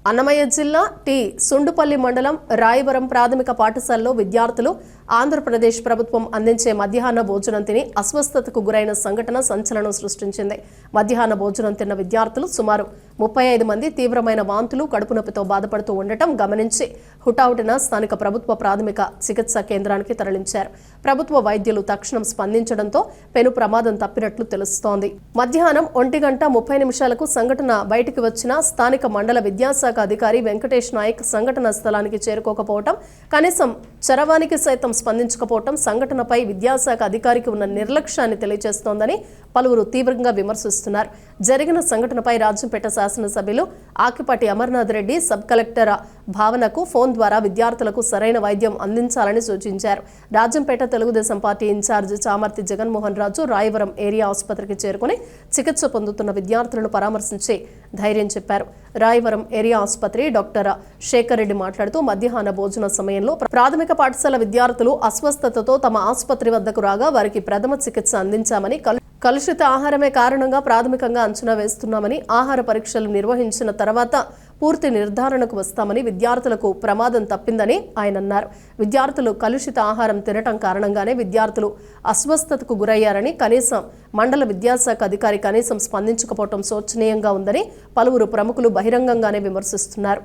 అన్నమయ్య జిల్లా టి సుండుపల్లి మండలం రాయవరం ప్రాథమిక పాఠశాలలో విద్యార్థులు ఆంధ్రప్రదేశ్ ప్రభుత్వం అందించే మధ్యాహ్న భోజనం తిని అస్వస్థతకు గురైన సంఘటన సంచలనం సృష్టించింది. మధ్యాహ్న భోజనం తిన్న విద్యార్థులు సుమారు 35 మంది తీవ్రమైన వాంతులు, కడుపు నొప్పితో బాధపడుతూ ఉండటం గమనించి హుటాహుటిన స్థానిక ప్రభుత్వ ప్రాథమిక చికిత్సా కేంద్రానికి తరలించారు. ప్రభుత్వ వైద్యులు తక్షణం స్పందించడంతో పెను ప్రమాదం తప్పినట్లు తెలుస్తోంది. మధ్యాహ్నం 1:30 సంఘటన బయటికి వచ్చిన స్థానిక మండల విద్యాశాఖ అధికారి వెంకటేష్ నాయక్ సంఘటన స్థలానికి చేరుకోకపోవటం, కనీసం చరవానికి సైతం స్పందించకపోవటం సంఘటనపై విద్యాశాఖ అధికారికి ఉన్న నిర్లక్ష్యాన్ని తెలియజేస్తోందని పలువురు తీవ్రంగా విమర్శిస్తున్నారు. జరిగిన సంఘటనపై రాజంపేట శాసనసభ్యులు ఆకిపాటి అమర్నాథ్ రెడ్డి సబ్ కలెక్టర్ భావనకు ఫోన్ ద్వారా విద్యార్థులకు సరైన వైద్యం అందించాలని సూచించారు. రాజంపేట తెలుగుదేశం పార్టీ ఇన్ఛార్జ్ చామర్తి జగన్మోహన్ రాజు రాయవరం ఏరియా ఆసుపత్రికి చేరుకుని చికిత్స పొందుతున్న విద్యార్థులను పరామర్శించి ధైర్యం చెప్పారు. రాయవరం ఏరియా ఆసుపత్రి డాక్టర్ శేఖర్ రెడ్డి మాట్లాడుతూ మధ్యాహ్న భోజన సమయంలో ప్రాథమిక పాఠశాల విద్యార్థులు అస్వస్థతతో తమ ఆసుపత్రి వద్దకు రాగా వారికి ప్రథమ చికిత్స అందించామని, కలుషిత ఆహారమే కారణంగా ప్రాథమికంగా అంచనా వేస్తున్నామని, ఆహార పరీక్షలు నిర్వహించిన తర్వాత పూర్తి నిర్ధారణకు వస్తామని, విద్యార్థులకు ప్రమాదం తప్పిందని ఆయన అన్నారు. విద్యార్థులు కలుషిత ఆహారం తినటం కారణంగానే విద్యార్థులు అస్వస్థతకు గురయ్యారని, కనీసం మండల విద్యాశాఖ అధికారి కనీసం స్పందించకపోవడం శోచనీయంగా ఉందని పలువురు ప్రముఖులు బహిరంగంగానే విమర్శిస్తున్నారు.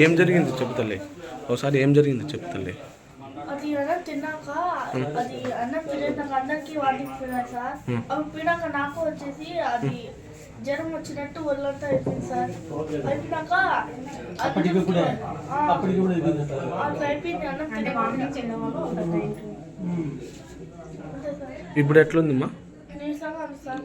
ఏం జరిగింది చెప్తలే, ఒకసారి ఏం జరిగింది చెప్తలే. అది అన్నం తిన్నాక అది అన్నం తిన్నాక అందరికి వాటికి పోయినాయి సార్. అవి పోయినాక నాకు వచ్చేసి అది జ్వరం వచ్చినట్టు ఒళ్ళంతా అయిపోయింది సార్. అయిపోయినాక అట్లా అయిపోయింది అన్నం తిన్నాక. ఇప్పుడు ఎట్లుందమ్మా? నీరసంగా ఉంది సార్.